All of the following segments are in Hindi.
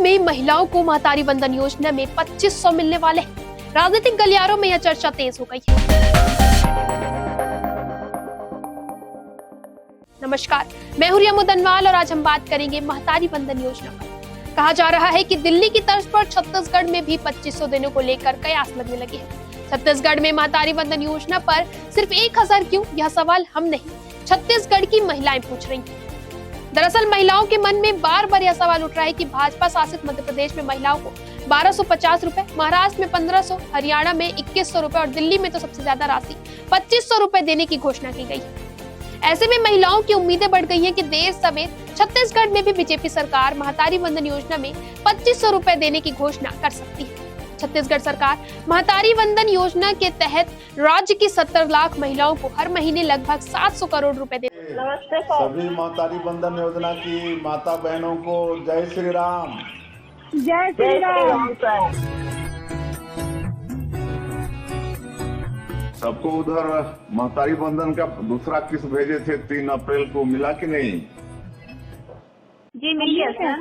में महिलाओं को महतारी वंदन योजना में 2500 मिलने वाले हैं। राजनीतिक गलियारों में यह चर्चा तेज हो गई है। नमस्कार, मैं हूं रिया मुदनवाल और आज हम बात करेंगे महतारी वंदन योजना पर। कहा जा रहा है कि दिल्ली की तर्ज पर छत्तीसगढ़ में भी 2500 देने को लेकर कयास लगने लगे हैं। छत्तीसगढ़ में महतारी वंदन योजना पर सिर्फ 1000 क्यों, यह सवाल हम नहीं, छत्तीसगढ़ की महिलाएं पूछ रही हैं। दरअसल महिलाओं के मन में बार बार यह सवाल उठ रहा है कि भाजपा शासित मध्य प्रदेश में महिलाओं को 1250 रुपए, महाराष्ट्र में 1500, हरियाणा में 2100 रुपए और दिल्ली में तो सबसे ज्यादा राशि 2500 रुपए देने की घोषणा की गई है। ऐसे में महिलाओं की उम्मीदें बढ़ गई हैं कि देर सवेर छत्तीसगढ़ में भी बीजेपी सरकार महतारी वंदन योजना में 2500 रुपए देने की घोषणा कर सकती है। छत्तीसगढ़ सरकार महतारी वंदन योजना के तहत राज्य की 70 लाख महिलाओं को हर महीने लगभग 700 करोड़ रुपए देती है। नमस्ते सभी महतारी वंदन योजना की माता बहनों को जय श्री राम। जय श्री राम। सबको उधर महतारी वंदन का दूसरा किस्त भेजे थे 3 अप्रैल को, मिला कि नहीं? जी मिल गया सर।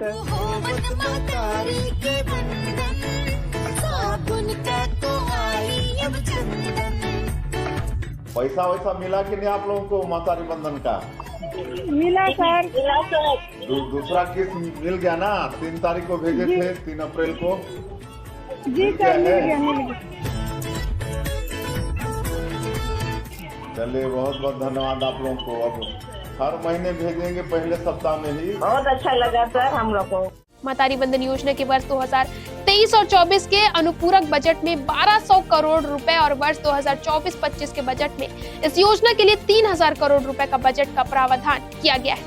पैसा वैसा मिला कि नहीं आप लोगों को महतारी वंदन का? मिला सर। दूसरा किस्त मिल गया ना? 3 तारीख को भेजे थे, 3 अप्रैल को। जी सर मिल गया। चलिए, बहुत बहुत धन्यवाद आप लोगों को। अब हर महीने भेजेंगे, पहले सप्ताह में ही। बहुत अच्छा लगा सर हम लोग को। महतारी वंदन योजना के वर्ष 2023 और 24 के अनुपूरक बजट में 1200 करोड़ रुपए और वर्ष 2024-25 के बजट में इस योजना के लिए 3000 करोड़ रुपए का बजट का प्रावधान किया गया है।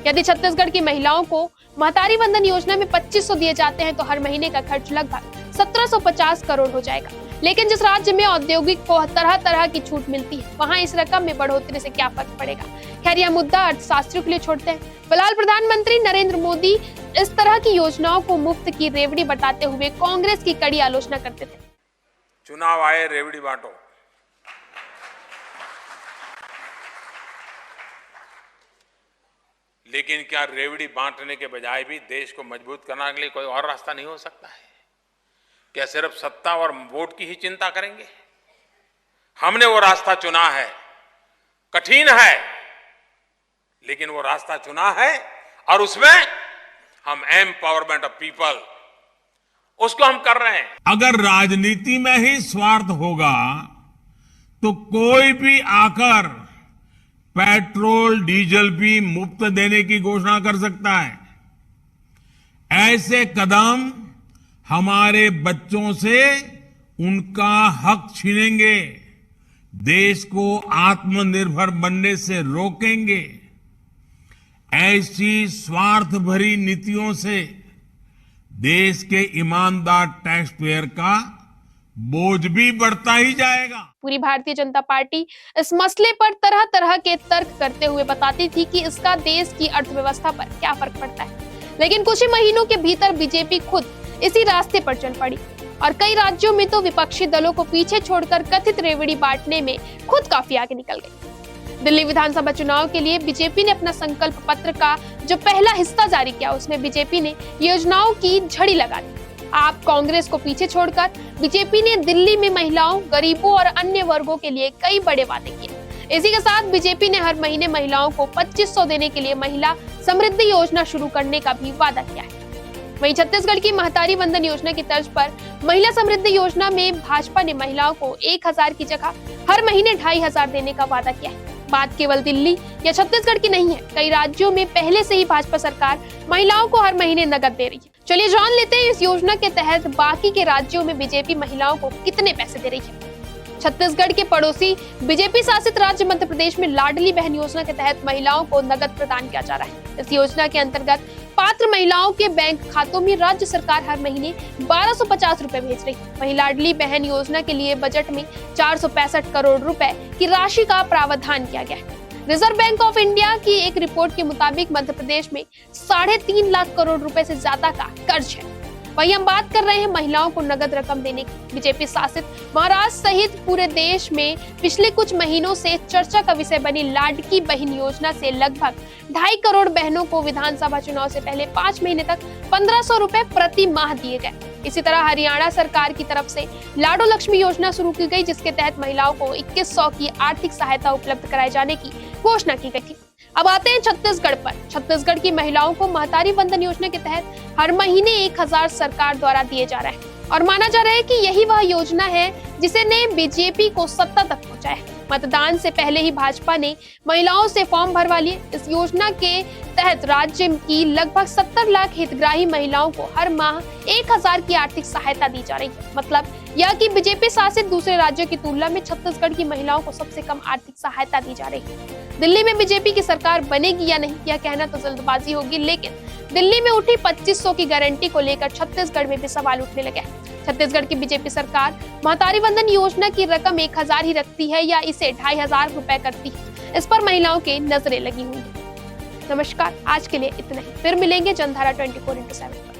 यदि छत्तीसगढ़ की महिलाओं को महतारी वंदन योजना में 2500 दिए जाते हैं तो हर महीने का खर्च लगभग 1750 करोड़ हो जाएगा। लेकिन जिस राज्य में औद्योगिक को तरह तरह की छूट मिलती है, वहां इस रकम में बढ़ोतरी से क्या फर्क पड़ेगा? खैर, यह मुद्दा अर्थशास्त्रियों के लिए छोड़ते हैं। फिलहाल प्रधानमंत्री नरेंद्र मोदी इस तरह की योजनाओं को मुफ्त की रेवड़ी बताते हुए कांग्रेस की कड़ी आलोचना करते थे। चुनाव आए, रेवड़ी बांटो। लेकिन क्या रेवड़ी बांटने के बजाय भी देश को मजबूत करने के लिए कोई और रास्ता नहीं हो सकता है? क्या सिर्फ सत्ता और वोट की ही चिंता करेंगे? हमने वो रास्ता चुना है, कठिन है, लेकिन वो रास्ता चुना है और उसमें हम एम्पावरमेंट ऑफ पीपल, उसको हम कर रहे हैं। अगर राजनीति में ही स्वार्थ होगा तो कोई भी आकर पेट्रोल डीजल भी मुफ्त देने की घोषणा कर सकता है। ऐसे कदम हमारे बच्चों से उनका हक छीनेंगे, देश को आत्मनिर्भर बनने से रोकेंगे। ऐसी स्वार्थ भरी नीतियों से देश के ईमानदार टैक्स पेयर का बोझ भी बढ़ता ही जाएगा। पूरी भारतीय जनता पार्टी इस मसले पर तरह तरह के तर्क करते हुए बताती थी कि इसका देश की अर्थव्यवस्था पर क्या फर्क पड़ता है। लेकिन कुछ ही महीनों के भीतर बीजेपी खुद इसी रास्ते पर चल पड़ी और कई राज्यों में तो विपक्षी दलों को पीछे छोड़कर कथित रेवड़ी बांटने में खुद काफी आगे निकल गई। दिल्ली विधानसभा चुनाव के लिए बीजेपी ने अपना संकल्प पत्र का जो पहला हिस्सा जारी किया, उसमें बीजेपी ने योजनाओं की झड़ी लगा दी। आप कांग्रेस को पीछे छोड़कर बीजेपी ने दिल्ली में महिलाओं, गरीबों और अन्य वर्गों के लिए कई बड़े वादे किए। इसी के साथ बीजेपी ने हर महीने महिलाओं को 2500 देने के लिए महिला समृद्धि योजना शुरू करने का भी वादा किया है। वहीं छत्तीसगढ़ की महतारी वंदन योजना की तर्ज पर महिला समृद्धि योजना में भाजपा ने महिलाओं को 1000 की जगह हर महीने 2500 देने का वादा किया है। बात केवल दिल्ली या छत्तीसगढ़ की नहीं है, कई राज्यों में पहले से ही भाजपा सरकार महिलाओं को हर महीने नकद दे रही है। चलिए जान लेते हैं इस योजना के तहत बाकी के राज्यों में बीजेपी महिलाओं को कितने पैसे दे रही है। छत्तीसगढ़ के पड़ोसी बीजेपी शासित राज्य मध्य प्रदेश में लाडली बहन योजना के तहत महिलाओं को नकद प्रदान किया जा रहा है। इस योजना के अंतर्गत पात्र महिलाओं के बैंक खातों में राज्य सरकार हर महीने 1250 रुपए भेज रही है। वहीं लाडली बहन योजना के लिए बजट में 465 करोड़ रुपए की राशि का प्रावधान किया गया है। रिजर्व बैंक ऑफ इंडिया की एक रिपोर्ट के मुताबिक मध्य प्रदेश में 3.5 लाख करोड़ रुपए से ज्यादा का कर्ज है। वहीं हम बात कर रहे हैं महिलाओं को नगद रकम देने की। बीजेपी शासित महाराष्ट्र सहित पूरे देश में पिछले कुछ महीनों से चर्चा का विषय बनी लाडकी बहन योजना से लगभग 2.5 करोड़ बहनों को विधानसभा चुनाव से पहले 5 महीने तक 1500 रुपए प्रति माह दिए गए। इसी तरह हरियाणा सरकार की तरफ से लाडो लक्ष्मी योजना शुरू की गई, जिसके तहत महिलाओं को 2100 की आर्थिक सहायता उपलब्ध कराए जाने की घोषणा की गई थी। अब आते हैं छत्तीसगढ़ पर। छत्तीसगढ़ की महिलाओं को महतारी वंदन योजना के तहत हर महीने 1000 सरकार द्वारा दिए जा रहे हैं और माना जा रहा है कि यही वह योजना है जिसे ने बीजेपी को सत्ता तक पहुंचाया। मतदान से पहले ही भाजपा ने महिलाओं से फॉर्म भरवा लिए। इस योजना के तहत राज्य की लगभग 70 लाख हितग्राही महिलाओं को हर माह 1000 की आर्थिक सहायता दी जा रही है। मतलब यह कि बीजेपी शासित दूसरे राज्यों की तुलना में छत्तीसगढ़ की महिलाओं को सबसे कम आर्थिक सहायता दी जा रही है। दिल्ली में बीजेपी की सरकार बनेगी या नहीं, यह कहना तो जल्दबाजी होगी, लेकिन दिल्ली में उठी 2500 की गारंटी को लेकर छत्तीसगढ़ में भी सवाल उठने लगे हैं। छत्तीसगढ़ की बीजेपी सरकार महतारी वंदन योजना की रकम 1000 ही रखती है या इसे 2500 रुपए करती है, इस पर महिलाओं के नजरें लगी हुई है। नमस्कार, आज के लिए इतना ही। फिर मिलेंगे जनधारा 24/7 पर।